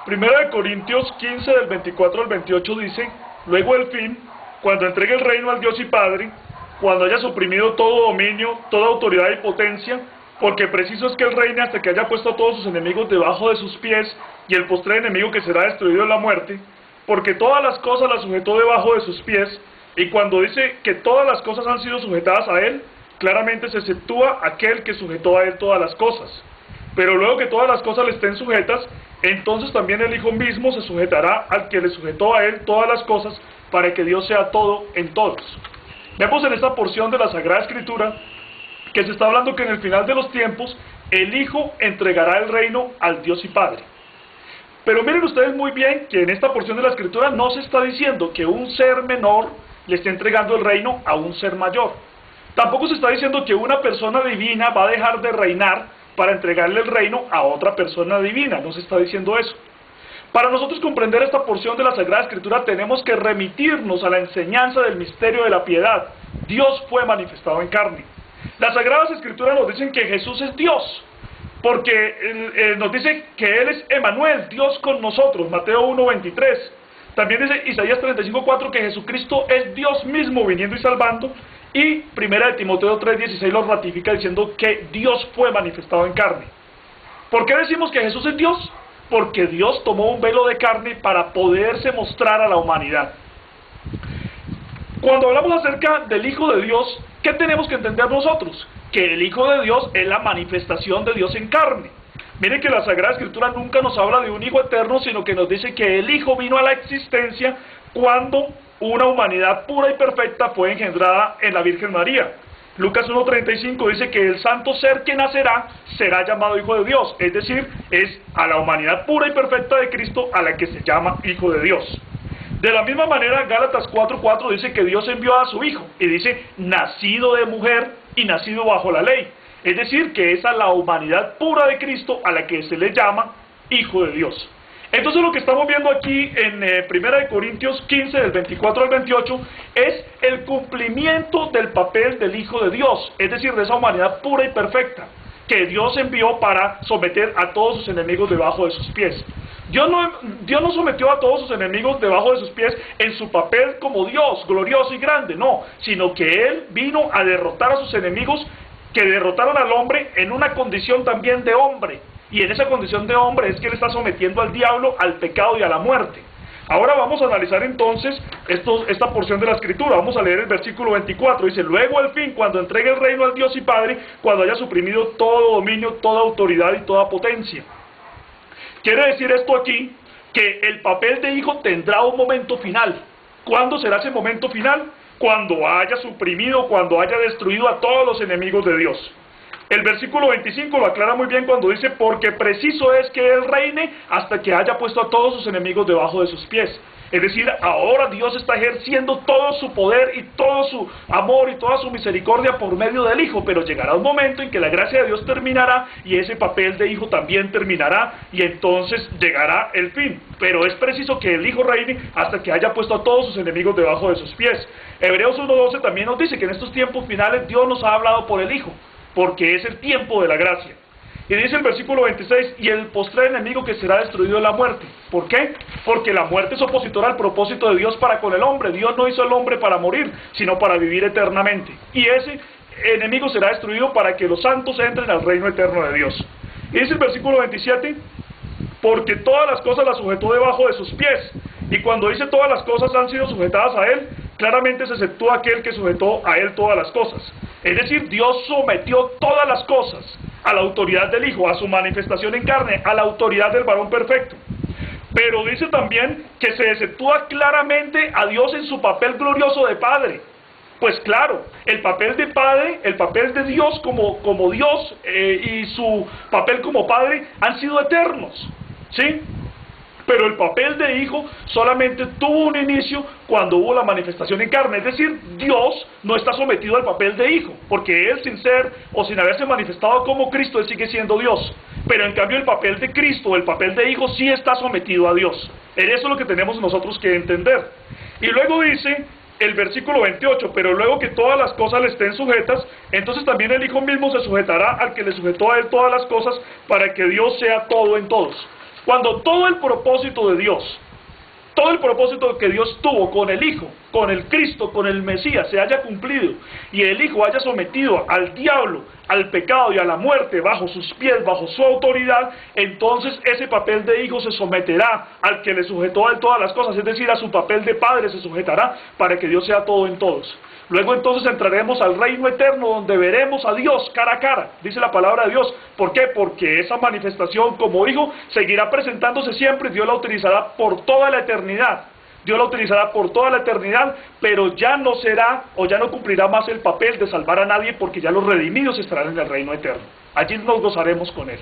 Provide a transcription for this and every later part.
Primera de Corintios 15 del 24 al 28 dice: luego el fin, cuando entregue el reino al Dios y Padre, cuando haya suprimido todo dominio, toda autoridad y potencia, porque preciso es que Él reine hasta que haya puesto a todos sus enemigos debajo de sus pies, y el postrer enemigo que será destruido es la muerte, porque todas las cosas las sujetó debajo de sus pies. Y cuando dice que todas las cosas han sido sujetadas a Él, claramente se exceptúa aquel que sujetó a Él todas las cosas. Pero luego que todas las cosas le estén sujetas, entonces también el Hijo mismo se sujetará al que le sujetó a Él todas las cosas, para que Dios sea todo en todos. Vemos en esta porción de la Sagrada Escritura que se está hablando que en el final de los tiempos el Hijo entregará el reino al Dios y Padre. Pero miren ustedes muy bien que en esta porción de la Escritura no se está diciendo que un ser menor le esté entregando el reino a un ser mayor. Tampoco se está diciendo que una persona divina va a dejar de reinar para entregarle el reino a otra persona divina. No se está diciendo eso. Para nosotros comprender esta porción de la Sagrada Escritura tenemos que remitirnos a la enseñanza del misterio de la piedad. Dios fue manifestado en carne. Las Sagradas Escrituras nos dicen que Jesús es Dios, porque nos dice que Él es Emmanuel, Dios con nosotros, Mateo 1:23. También dice Isaías 35:4 que Jesucristo es Dios mismo viniendo y salvando, y Primera de Timoteo 3:16 lo ratifica diciendo que Dios fue manifestado en carne. ¿Por qué decimos que Jesús es Dios? Porque Dios tomó un velo de carne para poderse mostrar a la humanidad. Cuando hablamos acerca del Hijo de Dios, ¿qué tenemos que entender nosotros? Que el Hijo de Dios es la manifestación de Dios en carne. Miren que la Sagrada Escritura nunca nos habla de un Hijo eterno, sino que nos dice que el Hijo vino a la existencia cuando una humanidad pura y perfecta fue engendrada en la Virgen María. Lucas 1:35 dice que el santo ser que nacerá será llamado Hijo de Dios, es decir, es a la humanidad pura y perfecta de Cristo a la que se llama Hijo de Dios. De la misma manera, Gálatas 4:4 dice que Dios envió a su Hijo, y dice, nacido de mujer y nacido bajo la ley. Es decir, que es a la humanidad pura de Cristo a la que se le llama Hijo de Dios. Entonces lo que estamos viendo aquí en 1 Corintios 15, del 24 al 28, es el cumplimiento del papel del Hijo de Dios, es decir, de esa humanidad pura y perfecta, que Dios envió para someter a todos sus enemigos debajo de sus pies. Dios no sometió a todos sus enemigos debajo de sus pies en su papel como Dios, glorioso y grande, no, sino que Él vino a derrotar a sus enemigos que derrotaron al hombre en una condición también de hombre. Y en esa condición de hombre es que Él está sometiendo al diablo, al pecado y a la muerte. Ahora vamos a analizar entonces esta porción de la Escritura. Vamos a leer el versículo 24. Dice, luego al fin, cuando entregue el reino al Dios y Padre, cuando haya suprimido todo dominio, toda autoridad y toda potencia. Quiere decir esto aquí que el papel de hijo tendrá un momento final. ¿Cuándo será ese momento final? Cuando haya suprimido, cuando haya destruido a todos los enemigos de Dios. El versículo 25 lo aclara muy bien cuando dice, porque preciso es que Él reine hasta que haya puesto a todos sus enemigos debajo de sus pies. Es decir, ahora Dios está ejerciendo todo su poder y todo su amor y toda su misericordia por medio del Hijo, pero llegará un momento en que la gracia de Dios terminará y ese papel de Hijo también terminará y entonces llegará el fin. Pero es preciso que el Hijo reine hasta que haya puesto a todos sus enemigos debajo de sus pies. Hebreos 1:12 también nos dice que en estos tiempos finales Dios nos ha hablado por el Hijo, porque es el tiempo de la gracia. Y dice el versículo 26, y el postrer enemigo que será destruido es la muerte. ¿Por qué? Porque la muerte es opositora al propósito de Dios para con el hombre. Dios no hizo al hombre para morir, sino para vivir eternamente. Y ese enemigo será destruido para que los santos entren al reino eterno de Dios. Y dice el versículo 27, porque todas las cosas las sujetó debajo de sus pies. Y cuando dice todas las cosas han sido sujetadas a Él, claramente se exceptúa aquel que sujetó a Él todas las cosas. Es decir, Dios sometió todas las cosas a la autoridad del Hijo, a su manifestación en carne, a la autoridad del varón perfecto. Pero dice también que se exceptúa claramente a Dios en su papel glorioso de Padre. Pues claro, el papel de Padre, el papel de Dios como Dios y su papel como Padre han sido eternos, ¿sí? Pero el papel de Hijo solamente tuvo un inicio cuando hubo la manifestación en carne. Es decir, Dios no está sometido al papel de Hijo, porque Él sin ser o sin haberse manifestado como Cristo, Él sigue siendo Dios. Pero en cambio el papel de Cristo, el papel de Hijo, sí está sometido a Dios. Eso es lo que tenemos nosotros que entender. Y luego dice el versículo 28, pero luego que todas las cosas le estén sujetas, entonces también el Hijo mismo se sujetará al que le sujetó a Él todas las cosas, para que Dios sea todo en todos. Cuando todo el propósito de Dios, todo el propósito que Dios tuvo con el Hijo, con el Cristo, con el Mesías, se haya cumplido y el Hijo haya sometido al diablo, al pecado y a la muerte bajo sus pies, bajo su autoridad, entonces ese papel de Hijo se someterá al que le sujetó a todas las cosas, es decir, a su papel de Padre se sujetará para que Dios sea todo en todos. Luego entonces entraremos al reino eterno donde veremos a Dios cara a cara, dice la palabra de Dios. ¿Por qué? Porque esa manifestación como Hijo seguirá presentándose siempre, Dios la utilizará por toda la eternidad. Dios la utilizará por toda la eternidad, pero ya no será o ya no cumplirá más el papel de salvar a nadie porque ya los redimidos estarán en el reino eterno. Allí nos gozaremos con Él.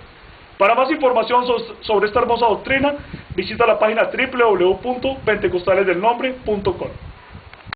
Para más información sobre esta hermosa doctrina, visita la página www.pentecostalesdelnombre.com.